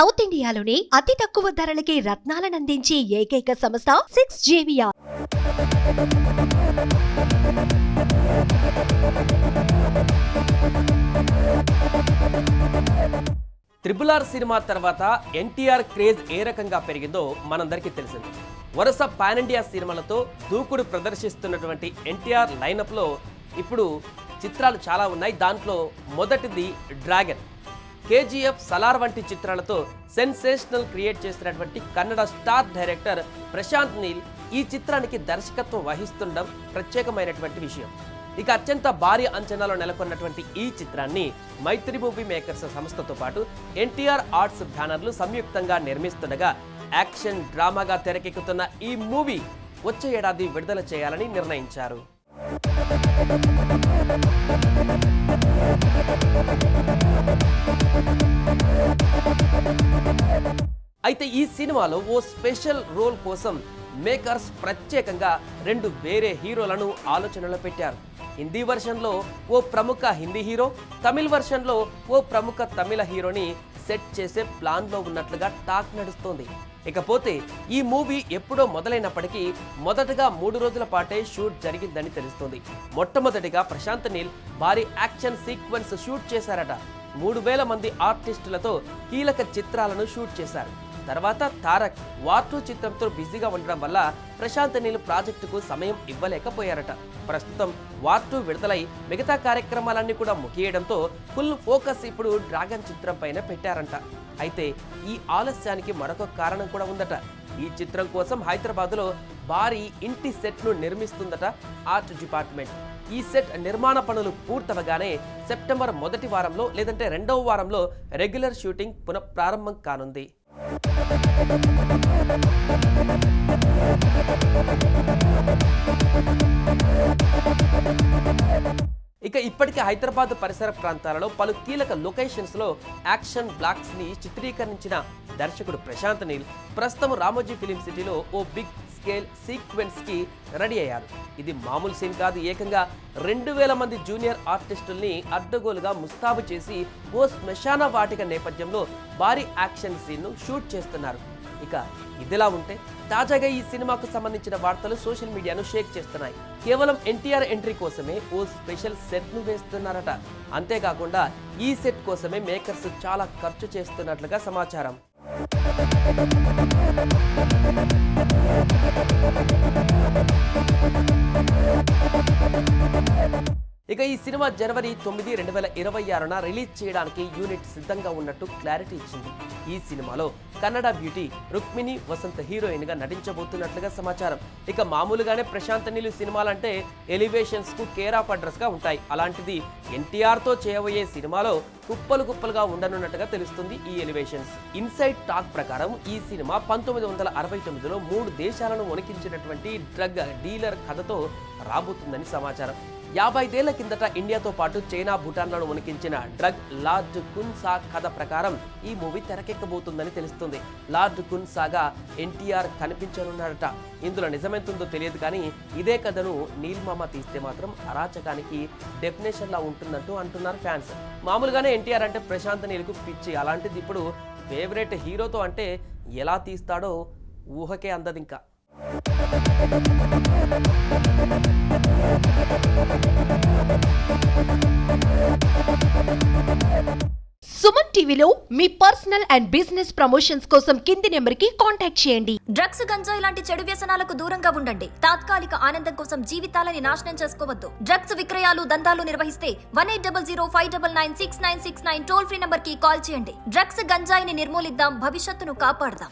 South ఇండియాలోనే అతి తక్కువ ధరలకి రత్నాలనందించే ఏకైక సంస్థ 6JVR. RRR సినిమా తర్వాత ఎన్టీఆర్ క్రేజ్ ఏ రకంగా పెరిగిందో మనందరికీ తెలిసింది. వరుస పాన్ ఇండియా సినిమాలతో దూకుడు ప్రదర్శిస్తున్నటువంటి ఎన్టీఆర్ లైనప్లో ఇప్పుడు చిత్రాలు చాలా ఉన్నాయి. దాంట్లో మొదటిది డ్రాగన్. కేజీఎఫ్, సలార్ వంటి చిత్రాలతో సెన్సేషనల్ క్రియేట్ చేసినటువంటి కన్నడ స్టార్ డైరెక్టర్ ప్రశాంత్ నీల్ ఈ చిత్రానికి దర్శకత్వం వహిస్తుండడం ప్రత్యేకమైనటువంటి విషయం. ఇక అత్యంత భారీ అంచనాలో నెలకొన్నటువంటి ఈ చిత్రాన్ని మైత్రి మూవీ మేకర్స్ సంస్థతో పాటు ఎన్టీఆర్ ఆర్ట్స్ బ్యానర్లు సంయుక్తంగా నిర్మిస్తుండగా యాక్షన్ డ్రామాగా తెరకెక్కుతున్న ఈ మూవీ వచ్చే ఏడాది విడుదల చేయాలని నిర్ణయించారు. అయితే ఈ సినిమాలో ఓ స్పెషల్ రోల్ కోసం మేకర్స్ ప్రత్యేకంగా 2 వేరే హీరోలను ఆలోచనలో పెట్టారు. హిందీ వర్షన్లో ఓ ప్రముఖ హిందీ హీరో, తమిళ వర్షన్లో ఓ ప్రముఖ తమిళ హీరోని సెట్ చేసే ప్లాన్లో ఉన్నట్లుగా టాక్ నడుస్తోంది. ఇకపోతే ఈ మూవీ ఎప్పుడో మొదలైనప్పటికీ మొదటగా 3 రోజుల పాటే షూట్ జరిగిందని తెలుస్తోంది. మొట్టమొదటిగా ప్రశాంత్ నీల్ భారీ యాక్షన్ సీక్వెన్స్ షూట్ చేశారట. 3000 మంది ఆర్టిస్టులతో కీలక చిత్రాలను షూట్ చేశారు. తర్వాత తారక్ వార్ 2 చిత్రంతో బిజీగా ఉండడం వల్ల ప్రశాంత్ నీల్ ప్రాజెక్టుకు సమయం ఇవ్వలేకపోయారట. ప్రస్తుతం వార్ 2 విడుదలై మిగతా కార్యక్రమాలన్నీ కూడా ముగియడంతో ఫుల్ ఫోకస్ ఇప్పుడు డ్రాగన్ చిత్రం పైన పెట్టారంట. అయితే ఈ ఆలస్యానికి మరొక కారణం కూడా ఉందట. ఈ చిత్రం కోసం హైదరాబాద్లో భారీ ఇంటి సెట్ను నిర్మిస్తుందట ఆర్ట్ డిపార్ట్మెంట్. ఈ సెట్ నిర్మాణ పనులు పూర్తవగానే సెప్టెంబర్ మొదటి వారంలో లేదంటే 2వ వారంలో రెగ్యులర్ షూటింగ్ పునఃప్రారంభం కానుంది. ఇక ఇప్పటికే హైదరాబాద్ పరిసర ప్రాంతాలలో పలు కీలక లొకేషన్స్ లో యాక్షన్ బ్లాక్స్ ని చిత్రీకరించిన దర్శకుడు ప్రశాంత్ నీల్ ప్రస్తుతం రామోజీ ఫిలిం సిటీలో ఓ బిగ్ స్కేల్ సీక్వెన్స్ కి రెడీ అయ్యారు. ఇది మామూలు సీన్ కాదు. ఏకంగా 2000 మంది జూనియర్ ఆర్టిస్టుల్ని అడ్డగోలుగా ముస్తాబు చేసి ఓ శ్మశాన వాటిక నేపథ్యంలో భారీ యాక్షన్ సీన్ ను షూట్ చేస్తున్నారు. ఇక ఇదిలా ఉంటే తాజాగా ఈ సినిమాకు సంబంధించిన వార్తలు సోషల్ మీడియాను షేక్ చేస్తున్నాయి. కేవలం ఎన్టీఆర్ ఎంట్రీ కోసమే ఓ స్పెషల్ సెట్ ను వేస్తున్నారట. అంతేకాకుండా ఈ సెట్ కోసమే మేకర్స్ చాలా ఖర్చు చేస్తున్నట్లుగా సమాచారం. ఇక ఈ సినిమా జనవరి 9, 2026న రిలీజ్ చేయడానికి యూనిట్ సిద్ధంగా ఉన్నట్టు క్లారిటీ ఇచ్చింది. ఈ సినిమాలో కన్నడ బ్యూటీ రుక్మిణి వసంత్ హీరోయిన్ గా నటించబోతున్నట్లుగా సమాచారం. ఇక మామూలుగానే ప్రశాంత్ నీల్ సినిమాలంటే ఎలివేషన్స్ కు కేర్ ఆఫ్ అడ్రస్ గా ఉంటాయి. అలాంటిది ఎన్టీఆర్ తో చేయబోయే సినిమాలో కుప్పలుగా ఉండనున్నట్టుగా తెలుస్తుంది ఈ ఎలివేషన్స్. ఇన్సైడ్ టాక్ ప్రకారం ఈ సినిమా 1969లో 3 దేశాలను వణికించినటువంటి డ్రగ్ డీలర్ కథతో రాబోతుందని సమాచారం. 50 ఏళ్ల కిందట ఇండియాతో పాటు చైనా, భూటాన్లను వణికించిన డ్రగ్ లార్డ్ కున్ సా కథ ప్రకారం ఈ మూవీ తెరకెక్కబోతుందని తెలుస్తుంది. లార్డ్ కున్ సాగా ఎన్టీఆర్ కనిపించనున్నాడట. ఇందులో నిజమెంతుందో తెలియదు కానీ ఇదే కథను నీల్ మామ తీస్తే మాత్రం అరాచకానికి డెఫినేషన్ లా ఉంటుందంటూ అంటున్నారు ఫ్యాన్స్. మామూలుగానే ఎన్టీఆర్ అంటే ప్రశాంత్ నీల్కు పిచ్చి. అలాంటిది ఇప్పుడు ఫేవరెట్ హీరోతో అంటే ఎలా తీస్తాడో ఊహకే అందదింకా. సుమన్ టీవీలో మీ పర్సనల్ అండ్ బిజినెస్ ప్రమోషన్స్ కోసం కింది నెంబర్కి కాంటాక్ట్ చేయండి. డ్రగ్స్, గంజాయి లాంటి చెడు వ్యసనాలకు దూరంగా ఉండండి. తాత్కాలిక ఆనందం కోసం జీవితాలని నాశనం చేసుకోవద్దు. డ్రగ్స్ విక్రయాలు, దందాలు నిర్వహిస్తే 1800-599-6969 టోల్ ఫ్రీ నంబర్ కి కాల్ చేయండి. డ్రగ్స్, గంజాయిని నిర్మూలిద్దాం, భవిష్యత్తును కాపాడదాం.